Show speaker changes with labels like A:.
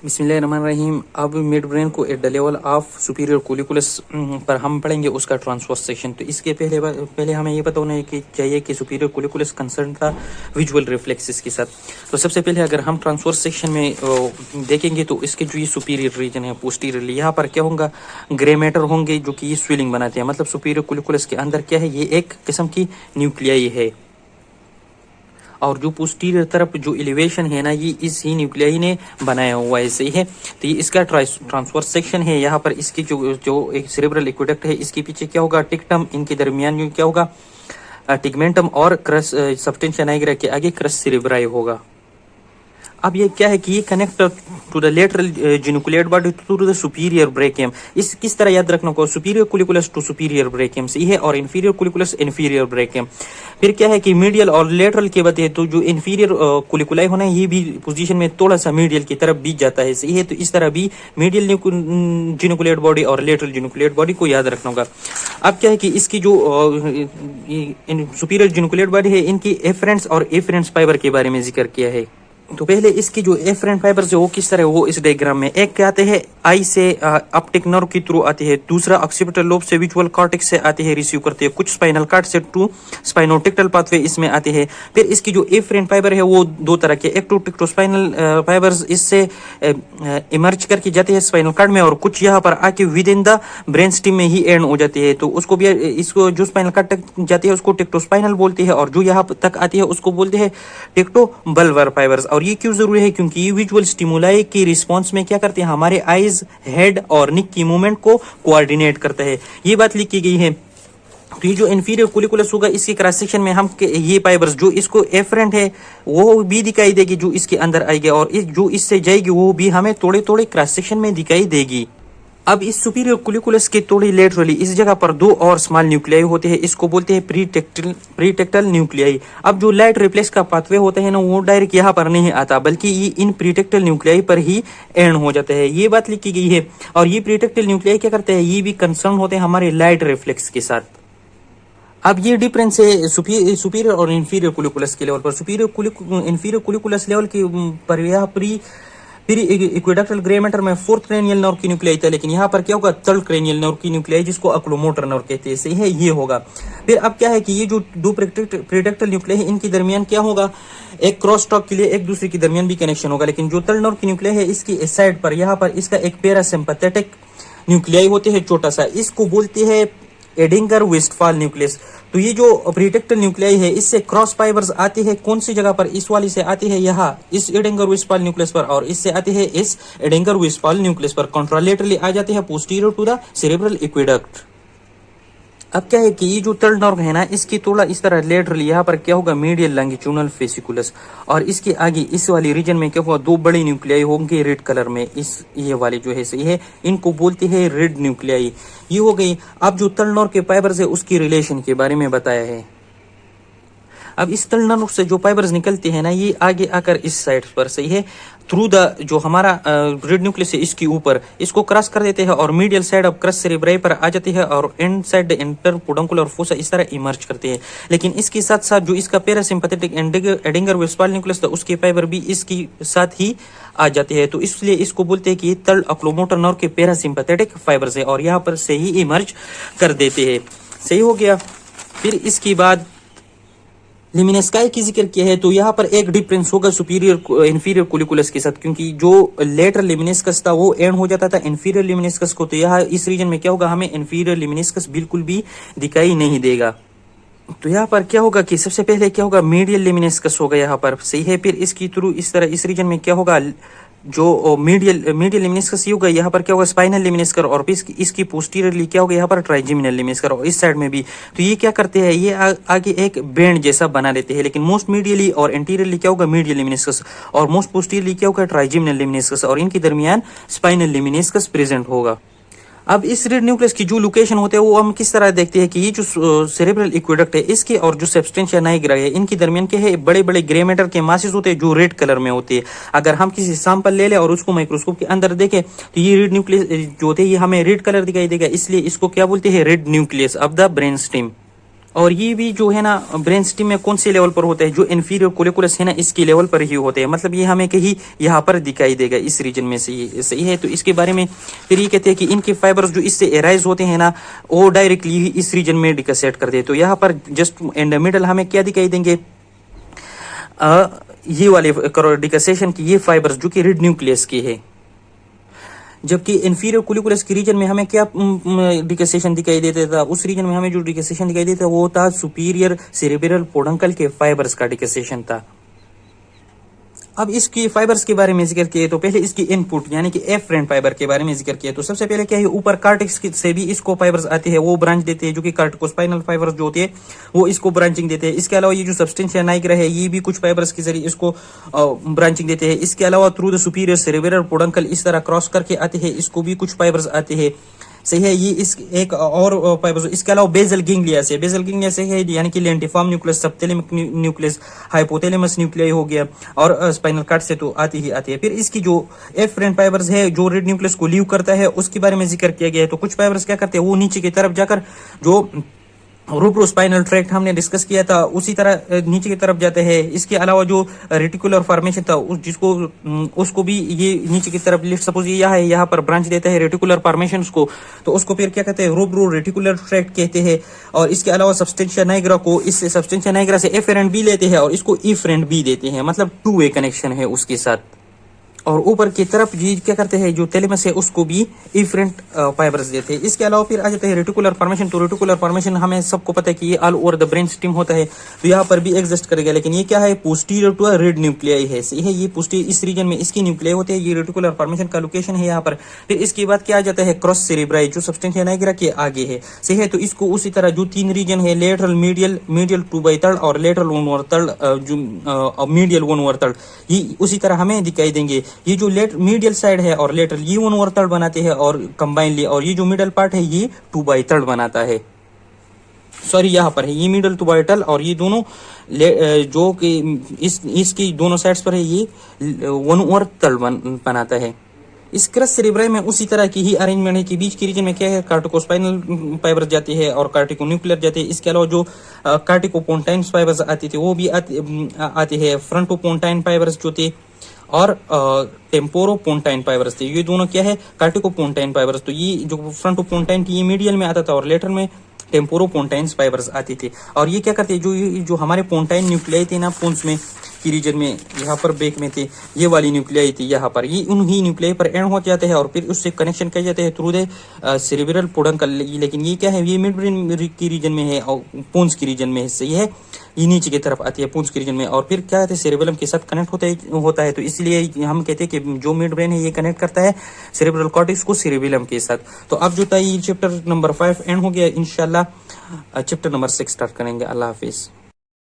A: बिस्मिल्लाहिर्रहमानिर्रहीम। अब mid brain को at the level of superior colliculus पर हम पढ़ेंगे उसका ट्रांसवर्स सेक्शन। तो इसके पहले हमें ये पता होना चाहिए कि सुपीरियर कोलिकुलस कंसर्न था विजुअल रिफ्लेक्सेस के साथ। तो सबसे पहले अगर हम ट्रांसवर्स सेक्शन में देखेंगे तो इसके जो ये सुपीरियर रीजन है पोस्टीरियरली यहाँ पर क्या होगा, ग्रे मैटर होंगे जो कि ये स्विलिंग बनाते हैं। मतलब सुपीरियर कोलिकुलस के अंदर क्या है, ये एक किस्म की न्यूक्लियाई है और जो पोस्टीरियर तरफ जो एलिवेशन है ना, ये इस ही न्यूक्लियाई ने बनाया हुआ है, सही है। तो ये इसका ट्रांसवर्स सेक्शन है। यहाँ पर इसकी जो एक सेरेब्रल एक्वेडक्ट है, इसके पीछे क्या होगा, टिक्टम, इनके दरमियान जो क्या होगा टिगमेंटम, और क्रस सब्सटेंशिया नाइग्रा के आगे क्रस सेरेब्राई होगा। अब ये क्या है कि ये connect to the lateral geniculate body to the superior brachium. इस किस तरह याद रखना को, superior colliculus to superior brachium सही है, और इंफीरियर कोलिकुलस इंफीरियर ब्रेकियम। फिर क्या है कि मीडियल और लेटरल के बाद है तो जो इंफीरियर कोलिकुलाई होना है, ये भी पोजीशन में थोड़ा सा मीडियल की तरफ बीत जाता है, सही है। तो इस तरह भी मीडियल जिनुकुलेट बॉडी और लेटरल जिनुकुलेट बॉडी को याद रखना होगा। अब क्या है कि इसकी जो सुपीरियर जिनुकुलेट बॉडी है, इनकी एफरेंट्स और एफरेंट्स फाइबर के बारे में जिक्र किया है। तो पहले इसकी जो एफरेंट फाइबर है वो किस तरह, वो इस डायग्राम में एक क्या आते हैं, आई से ऑप्टिक नर्व के थ्रू आते हैं, दूसरा ऑक्सीपिटल लोब से विजुअल कॉर्टेक्स से आते हैं, रिसीव करते हैं, कुछ स्पाइनल कार्ड से टू स्पाइनोटिक्टल पाथवे इसमें आते हैं। फिर इसकी जो एफरेंट फाइबर है वो दो तरह के, एक टू टिक्टोस्पाइनल फाइबर्स इससे इमर्ज करके जाते हैं स्पाइनल कार्ड में, और कुछ यहाँ पर आके within the brainstem में ही एंड हो जाते हैं। तो उसको भी, इसको जो स्पाइनल कार्ड तक जाती है उसको टिक्टोस्पाइनल बोलते हैं, और जो यहाँ तक आती है उसको बोलते हैं टिक्टोबल्बर फाइबर्स। और ये क्यों जरूरी है, क्योंकि ये विजुअल स्टिमुलाई के रिस्पांस में क्या करते हैं, हमारे आईज, हेड और निक की मूवमेंट को कोऑर्डिनेट करता है। ये बात लिखी गई है। तो ये जो इंफीरियर कोलिकुलस होगा, इसके क्रॉस सेक्शन में हम ये फाइबर्स जो इसको एफरेंट है वो भी दिखाई देगी जो इसके अंदर आएगी, और जो इससे जाएगी वो भी हमें थोड़े थोड़े क्रॉस सेक्शन में दिखाई देगी। अब इस सुपीरियर कोलिकुलस के थोड़ी लेटरली इस जगह पर दो और स्मॉल न्यूक्लियाई होते हैं, इसको बोलते हैं प्रीटेक्टल न्यूक्लियाई। अब जो लाइट रिफ्लेक्स का पाथवे होता है ना, वो डायरेक्ट यहाँ पर नहीं आता, बल्कि ये इन प्रीटेक्टल न्यूक्लियाई पर ही एंड हो जाता है, ये बात लिखी गई है। और ये प्रीटेक्टल न्यूक्लियाई क्या करते हैं, ये भी कंसर्न होते हैं हमारे लाइट रिफ्लेक्स के साथ। अब ये डिफरेंस है सुपीरियर और इंफीरियर कोलिकुलस के लेवल पर। इंफीरियर कोलिकुलस लेवल के पर यहाँ फिर इक्वेडक्टल ग्रे मैटर में फोर्थ क्रेनियल नर्व की न्यूक्लियाई था, लेकिन यहाँ पर क्या होगा, थर्ड क्रेनियल नर्व की न्यूक्लियाई, जिसको अक्लोमोटर नर्व कहते हैं, सही है, ये होगा। फिर अब क्या है कि ये जो दो प्रीटेक्टल न्यूक्लियाई है, इनके दरमियान क्या होगा, एक क्रॉस टॉक के लिए एक दूसरे के दरमियान भी कनेक्शन होगा। लेकिन जो थर्ड नर्व की न्यूक्लियाई है, इसकी इस साइड पर यहाँ पर इसका एक पैरासिम्पैथेटिक न्यूक्लियाई होते हैं छोटा सा, इसको बोलते हैं एडिंगर वेस्टफाल न्यूक्लियस। तो ये जो प्रीटेक्टल न्यूक्लियाई है, इससे क्रॉस फाइबर्स आते हैं कौन सी जगह पर, इस वाली से आते हैं यहाँ इस एडिंगर वेस्टफाल न्यूक्लियस पर, और इससे आते हैं इस एडिंगर वेस्टफाल न्यूक्लियस पर, कॉन्ट्रालेटरली आ जाते हैं posterior to the cerebral aqueduct. अब क्या है कि ये जो थर्ड नर्व है ना, इसकी थोड़ा इस तरह लेटरली यहाँ पर क्या होगा, मीडियल लॉन्गिट्यूडिनल फेसिकुलस, और इसके आगे इस वाली रीजन में क्या होगा, दो बड़ी न्यूक्लियाई होंगे रेड कलर में, इस ये वाली जो है सही है, इनको बोलते हैं रेड न्यूक्लियाई। ये हो गई। अब जो थर्ड नर्व के फाइबर्स है उसकी रिलेशन के बारे में बताया है। अब इस थर्ड नर्व से जो फाइबर्स निकलते हैं ना, ये आगे आकर इस साइड पर सही है, थ्रू द जो हमारा रेड न्यूक्लियस है इसके ऊपर इसको क्रॉस कर देते हैं, और medial side of cross cerebri पर आ जाती है, और एंड साइड द इंटरपोडंकुलर फोसा इस तरह इमर्ज करते हैं। लेकिन इसके साथ साथ जो इसका पैरासिम्पैथेटिक एडिंगर वेस्टफाल न्यूक्लियस था, उसके फाइबर भी इसके साथ ही आ जाते हैं। तो इसलिए इसको बोलते हैं कि ये थर्ड अक्लोमोटर नर्व के पैरासिम्पैथेटिक फाइबर्स है, और यहाँ पर से ही इमर्ज कर देते हैं, सही हो गया। फिर इसके बाद लिमिनेस्काई की जिक्र किया है, तो यहाँ पर एक डिफरेंस होगा सुपीरियर इंफीरियर कोलिकुलस के साथ, क्योंकि जो लेटर लिमिनेस्कस था वो एंड हो जाता था इंफीरियर लिमिनेस्कस को। तो यहाँ इस रीजन में क्या होगा, हमें इंफीरियर लिमिनेस्कस बिल्कुल भी दिखाई नहीं देगा। तो यहाँ पर क्या होगा कि सबसे पहले क्या होगा, मीडियल लिमिनेस्कस होगा यहाँ पर, सही है। फिर इसकी थ्रू इस तरह इस रीजन में क्या होगा, जो मीडियल लिमिनेस्कस ये होगा, यहाँ पर क्या होगा स्पाइनल लिमिनेस्कर, और इसकी पोस्टीरियरली क्या होगा यहाँ पर ट्राइजेमिनल लिमिनेस्कर, और इस साइड में भी। तो ये क्या करते हैं, ये आगे एक बैंड जैसा बना देते हैं। लेकिन मोस्ट मीडियली और एंटीरियरली क्या होगा, मीडियल लिमिनेस्कस, और मोस्ट पोस्टीरियरली क्या होगा, ट्राइजेमिनल लिमिनेस्कस, और इनके दरमियान स्पाइनल लिमिनेस्कस प्रेजेंट होगा। अब इस रेड न्यूक्लियस की जो लोकेशन होते हैं वो हम किस तरह देखते हैं कि ये जो सेरेब्रल एक्वेडक्ट है इसके और जो सब्सटेंशिया नाइग्रा है, इनके दरमियान के है बड़े बड़े ग्रे मैटर के मासेस होते हैं जो रेड कलर में होते हैं। अगर हम किसी सैंपल ले लें और उसको माइक्रोस्कोप के अंदर देखें तो ये रेड न्यूक्लियस जो होते हैं ये हमें रेड कलर दिखाई देगा, इसलिए इसको क्या बोलते हैं, red nucleus of the brain stem. और ये भी जो है ना ब्रेन स्टेम में कौन से लेवल पर होता है, जो इन्फीरियर कोलिकुलस है ना इसके लेवल पर ही होते हैं, मतलब ये हमें कहीं यहाँ पर दिखाई देगा इस रीजन में से, ये सही है। तो इसके बारे में फिर ये कहते हैं कि इनके फाइबर्स जो इससे एराइज होते हैं ना वो डायरेक्टली इस रीजन में डिकसेट कर दे। तो यहाँ पर जस्ट इन द मिडल हमें क्या दिखाई देंगे, ये वाले डिकसेशन की ये फाइबर्स जो कि रेड न्यूक्लियस के है, जबकि इंफीरियर कोलिकुलस के रीजन में हमें क्या डिकसेशन दिखाई देता था, उस रीजन में हमें जो डिकसेशन दिखाई देता वो था सुपीरियर सेरेब्रल पोडंकल के फाइबर्स का डिकसेशन था। अब इसकी फाइबर्स के बारे में जिक्र किए तो पहले इसकी इनपुट यानी कि एफरेंट फाइबर के बारे में जिक्र किया। तो सबसे पहले क्या है, ऊपर कार्टेक्स से भी इसको फाइबर्स आते हैं, वो ब्रांच देते हैं, जो कि कार्टिकोस्पाइनल फाइबर्स जो होते हैं वो इसको ब्रांचिंग देते हैं। इसके अलावा ये जो सब्सटेंशिया नाइग्रा है ये भी कुछ फाइबर्स के जरिए इसको ब्रांचिंग देते हैं। इसके अलावा थ्रू द सुपीरियर सेरेब्रल पोडंकल इस तरह क्रॉस करके आते हैं, इसको भी कुछ फाइबर्स आते हैं, सही है। ये इस एक और फाइबर, इसके अलावा बेजल गैंग्लिया से, बेजल गैंग्लिया से है यानी कि lentiform nucleus, सबथैलेमिक nucleus, hypothalamus nuclei हो गया, और स्पाइनल कार्ड से तो आती ही आती है। फिर इसकी जो एफरेंट फाइबर्स है जो रेड न्यूक्लियस को लीव करता है उसके बारे में जिक्र किया गया है। तो कुछ फाइबर्स क्या करते हैं, वो नीचे की तरफ जाकर जो रूब्रोस्पाइनल ट्रैक्ट हमने डिस्कस किया था उसी तरह नीचे की तरफ जाते हैं। इसके अलावा जो रेटिकुलर फॉर्मेशन था जिसको उसको भी ये नीचे की तरफ, लिस्ट सपोज ये है यहाँ पर ब्रांच देता है रेटिकुलर फॉर्मेशन को, तो उसको फिर क्या कहते हैं, रूब्रो रेटिकुलर ट्रैक्ट कहते हैं। और इसके अलावा सब्सटेंशिया नाइग्रा को, इससे सब्सटेंशिया नाइग्रा से एफरेंट भी लेते हैं और इसको इफरेंट भी देते हैं, मतलब टू वे कनेक्शन है उसके साथ। और ऊपर की तरफ जी क्या करते हैं, जो थैलेमस है उसको भी इफरेंट फाइबर्स देते हैं। इसके अलावा फिर आ जाते हैं रेटिकुलर फॉर्मेशन। तो रेटिकुलर फॉर्मेशन हमें सबको पता है कि ये all over the brain stem होता है, तो यहाँ पर भी एग्जिस्ट करेगा, लेकिन ये क्या है, पोस्टीरियर टू रेड न्यूक्लियाई है, सही है। ये पोस्टीरियर इस रीजन में इसकी न्यूक्लियाई होते हैं, ये रेटिकुलर फॉर्मेशन का लोकेशन है यहाँ पर। फिर इसके बाद क्या आ जाता है, क्रॉस सेरेब्राई जो सब्सटेंशिया नाइग्रा के आगे है, सही है। तो इसको उसी तरह जो तीन रीजन है, लेटरल, मीडियल, मीडियल 2/3 और लेटरल 1/3, जो मीडियल 1/3, ये उसी तरह हमें दिखाई देंगे। ये जो मीडियल साइड है और लेटरल ये 1/3 बनाते हैं और कंबाइनली, और ये जो मिडल पार्ट है ये 2/3 बनाता है, सॉरी यहाँ पर है ये मिडल 2/3 और ये दोनों जो कि इसकी दोनों साइड्स पर है ये 1/3 बनाता है। इस क्रस सेरेब्राई में उसी तरह की ही अरेंजमेंट है कि बीच के रीजन में क्या है, कार्टिकोस्पाइनल फाइबर्स जाती है और कार्टिकोन्यूक्लियर जाते हैं। इसके अलावा जो कार्टिकोपोन्टाइन फाइबर्स आती थी वो भी आती है, फ्रंटोपोन्टाइन फाइबर्स जो थे और टेम्पोरोपोन्टाइन फाइबर्स थे, ये दोनों क्या है, कार्टिकोपोन्टाइन फाइबर्स। तो ये जो फ्रंटोपोन्टाइन थी ये मीडियल में आता था और लेटर में टेम्पोरोपोन्टाइन फाइबर्स आती थी। और ये क्या करते हैं, जो हमारे पोन्टाइन न्यूक्लियाई थे ना पोन्स में की रीजन में, यहाँ पर बैक में थे ये वाली न्यूक्लियाई थी, यहाँ पर ये उन्हीं न्यूक्लियाई पर एंड हो जाते हैं और फिर उससे कनेक्शन किए जाते हैं थ्रू द सेरेब्रल पोडंकल। लेकिन ये क्या है, ये मिड ब्रेन की रीजन में है और पोन्स की रीजन में है, सही है। ये नीचे की तरफ आती है पोन्स के रीजन में और फिर क्या कहते हैं, सेरेब्रम के साथ कनेक्ट होता है। तो इसलिए हम कहते हैं कि जो मिड ब्रेन है ये कनेक्ट करता है सेरेब्रल कॉर्टेक्स को सेरेबेलम के साथ। तो अब जो था ये चैप्टर नंबर 5 एंड हो गया, इंशाल्लाह चैप्टर नंबर 6 स्टार्ट करेंगे। अल्लाह हाफिज।